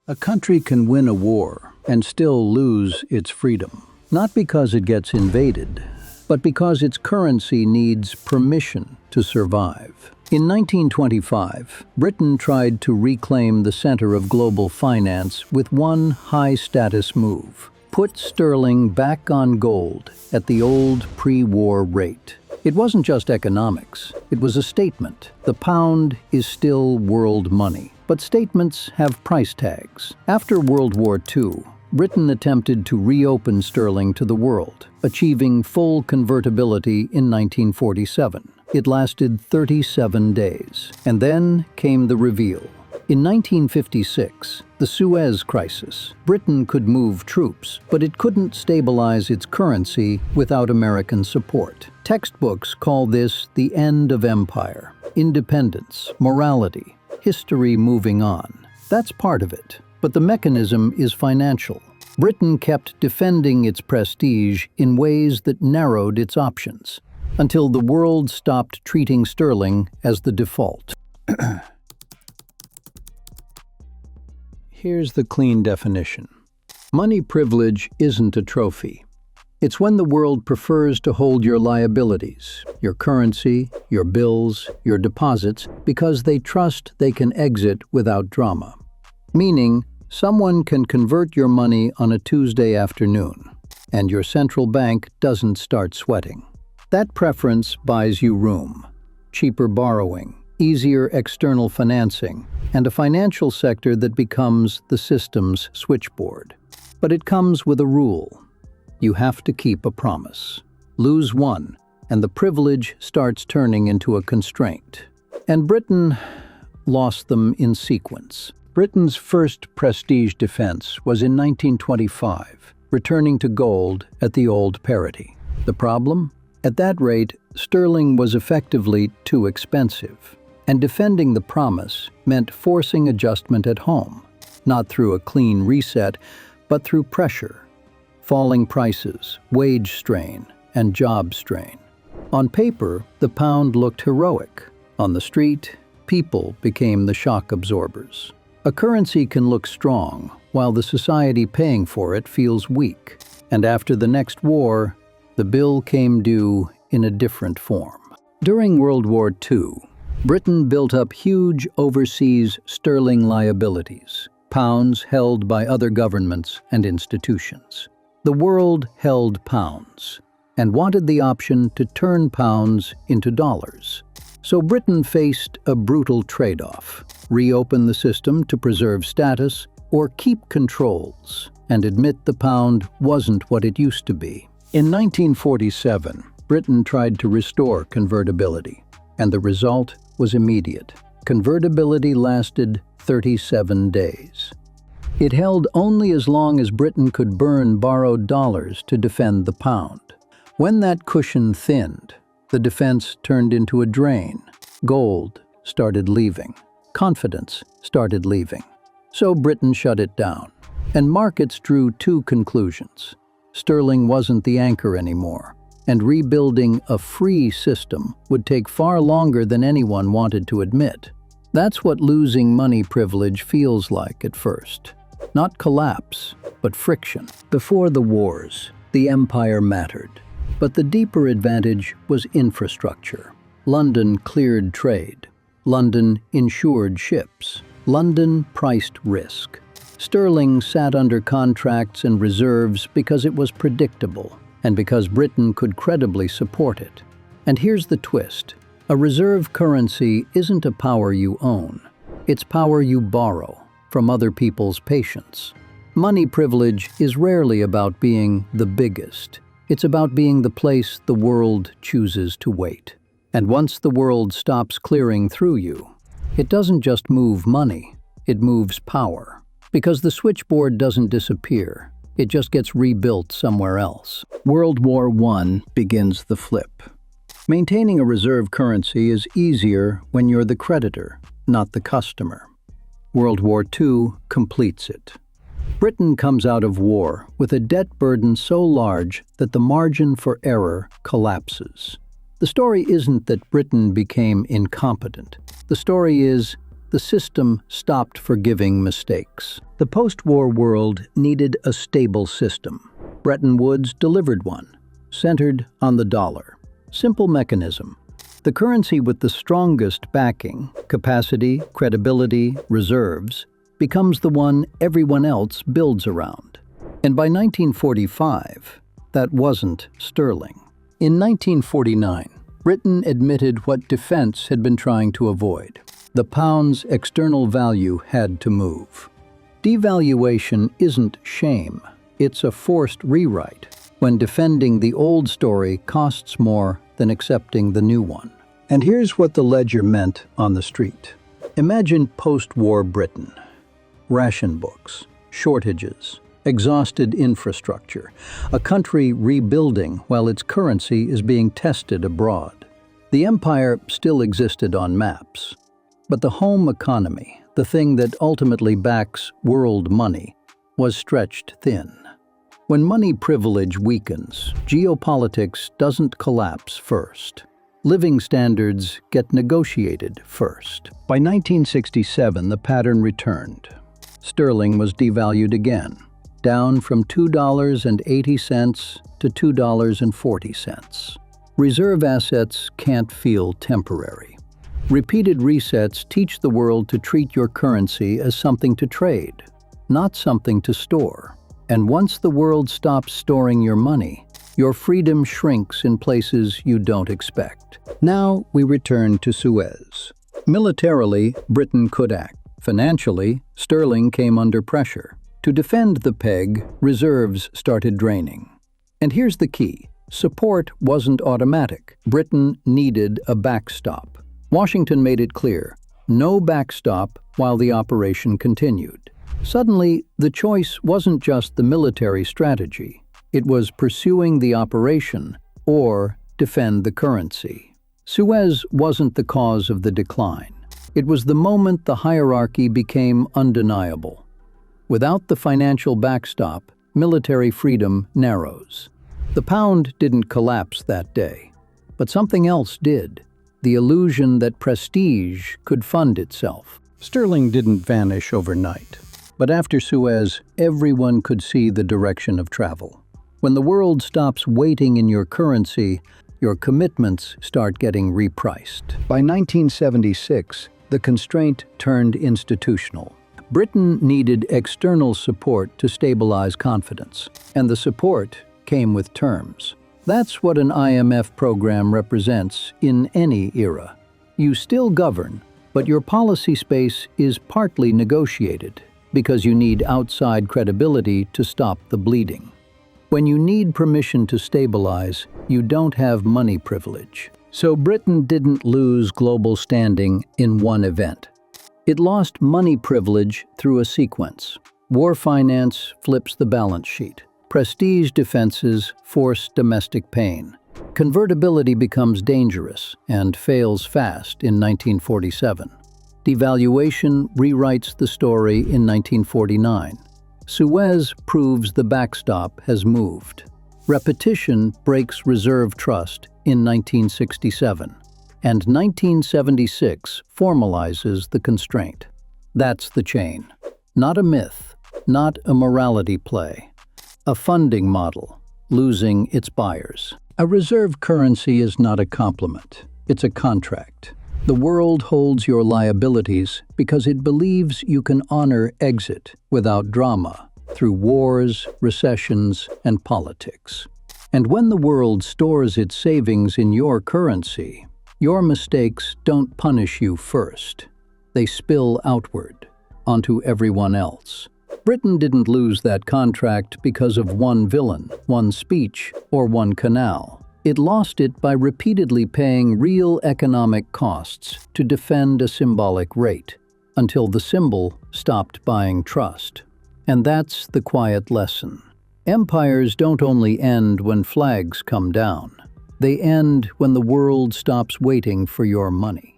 A country can win a war and still lose its freedom, not because it gets invaded, but because its currency needs permission to survive. In 1925, Britain tried to reclaim the center of global finance with one high-status move: put sterling back on gold at the old pre-war rate. It wasn't just economics, it was a statement. The pound is still world money. But statements have price tags. After World War II, Britain attempted to reopen sterling to the world, achieving full convertibility in 1947. It lasted 37 days. And then came the reveal. In 1956, the Suez Crisis. Britain could move troops, but it couldn't stabilize its currency without American support. Textbooks call this the end of empire, independence, morality, history moving on. That's part of it. But the mechanism is financial. Britain kept defending its prestige in ways that narrowed its options, until the world stopped treating sterling as the default. Here's the clean definition. Money privilege isn't a trophy. It's when the world prefers to hold your liabilities, your currency, your bills, your deposits, because they trust they can exit without drama. Meaning, someone can convert your money on a Tuesday afternoon, and your central bank doesn't start sweating. That preference buys you room, cheaper borrowing, easier external financing, and a financial sector that becomes the system's switchboard. But it comes with a rule. You have to keep a promise. Lose one, and the privilege starts turning into a constraint. And Britain lost them in sequence. Britain's first prestige defense was in 1925, returning to gold at the old parity. The problem? At that rate, sterling was effectively too expensive. And defending the promise meant forcing adjustment at home, not through a clean reset, but through pressure. Falling prices, wage strain, and job strain. On paper, the pound looked heroic. On the street, people became the shock absorbers. A currency can look strong, while the society paying for it feels weak. And after the next war, the bill came due in a different form. During World War II, Britain built up huge overseas sterling liabilities, pounds held by other governments and institutions. The world held pounds and wanted the option to turn pounds into dollars. So Britain faced a brutal trade-off: reopen the system to preserve status or keep controls and admit the pound wasn't what it used to be. In 1947, Britain tried to restore convertibility, and the result was immediate. Convertibility lasted 37 days. It held only as long as Britain could burn borrowed dollars to defend the pound. When that cushion thinned, the defense turned into a drain. Gold started leaving. Confidence started leaving. So Britain shut it down. And markets drew two conclusions. Sterling wasn't the anchor anymore, and rebuilding a free system would take far longer than anyone wanted to admit. That's what losing money privilege feels like at first. Not collapse, but friction. Before the wars, the empire mattered. But the deeper advantage was infrastructure. London cleared trade. London insured ships. London priced risk. Sterling sat under contracts and reserves because it was predictable, and because Britain could credibly support it. And here's the twist. A reserve currency isn't a power you own. It's power you borrow from other people's patience. Money privilege is rarely about being the biggest. It's about being the place the world chooses to wait. And once the world stops clearing through you, it doesn't just move money, it moves power. Because the switchboard doesn't disappear, it just gets rebuilt somewhere else. World War I begins the flip. Maintaining a reserve currency is easier when you're the creditor, not the customer. World War II completes it. Britain comes out of war with a debt burden so large that the margin for error collapses. The story isn't that Britain became incompetent. The story is the system stopped forgiving mistakes. The post-war world needed a stable system. Bretton Woods delivered one, centered on the dollar. Simple mechanism. The currency with the strongest backing, capacity, credibility, reserves, becomes the one everyone else builds around. And by 1945, that wasn't sterling. In 1949, Britain admitted what defense had been trying to avoid. The pound's external value had to move. Devaluation isn't shame, it's a forced rewrite, when defending the old story costs more than accepting the new one. And here's what the ledger meant on the street. Imagine post-war Britain. Ration books, shortages, exhausted infrastructure, a country rebuilding while its currency is being tested abroad. The empire still existed on maps, but the home economy, the thing that ultimately backs world money, was stretched thin. When money privilege weakens, geopolitics doesn't collapse first. Living standards get negotiated first. By 1967, the pattern returned. Sterling was devalued again, down from $2.80 to $2.40. Reserve assets can't feel temporary. Repeated resets teach the world to treat your currency as something to trade, not something to store. And once the world stops storing your money, your freedom shrinks in places you don't expect. Now we return to Suez. Militarily, Britain could act. Financially, sterling came under pressure. To defend the peg, reserves started draining. And here's the key. Support wasn't automatic. Britain needed a backstop. Washington made it clear, no backstop while the operation continued. Suddenly, the choice wasn't just the military strategy. It was pursuing the operation or defend the currency. Suez wasn't the cause of the decline. It was the moment the hierarchy became undeniable. Without the financial backstop, military freedom narrows. The pound didn't collapse that day, but something else did. The illusion that prestige could fund itself. Sterling didn't vanish overnight, but after Suez, everyone could see the direction of travel. When the world stops waiting in your currency, your commitments start getting repriced. By 1976, the constraint turned institutional. Britain needed external support to stabilize confidence, and the support came with terms. That's what an IMF program represents in any era. You still govern, but your policy space is partly negotiated because you need outside credibility to stop the bleeding. When you need permission to stabilize, you don't have money privilege. So Britain didn't lose global standing in one event. It lost money privilege through a sequence. War finance flips the balance sheet. Prestige defenses force domestic pain. Convertibility becomes dangerous and fails fast in 1947. Devaluation rewrites the story in 1949. Suez proves the backstop has moved. Repetition breaks reserve trust in 1967. And 1976 formalizes the constraint. That's the chain. Not a myth, not a morality play. A funding model, losing its buyers. A reserve currency is not a compliment, it's a contract. The world holds your liabilities because it believes you can honor exit without drama through wars, recessions, and politics. And when the world stores its savings in your currency, your mistakes don't punish you first. They spill outward, onto everyone else. Britain didn't lose that contract because of one villain, one speech, or one canal. It lost it by repeatedly paying real economic costs to defend a symbolic rate, until the symbol stopped buying trust. And that's the quiet lesson. Empires don't only end when flags come down. They end when the world stops waiting for your money.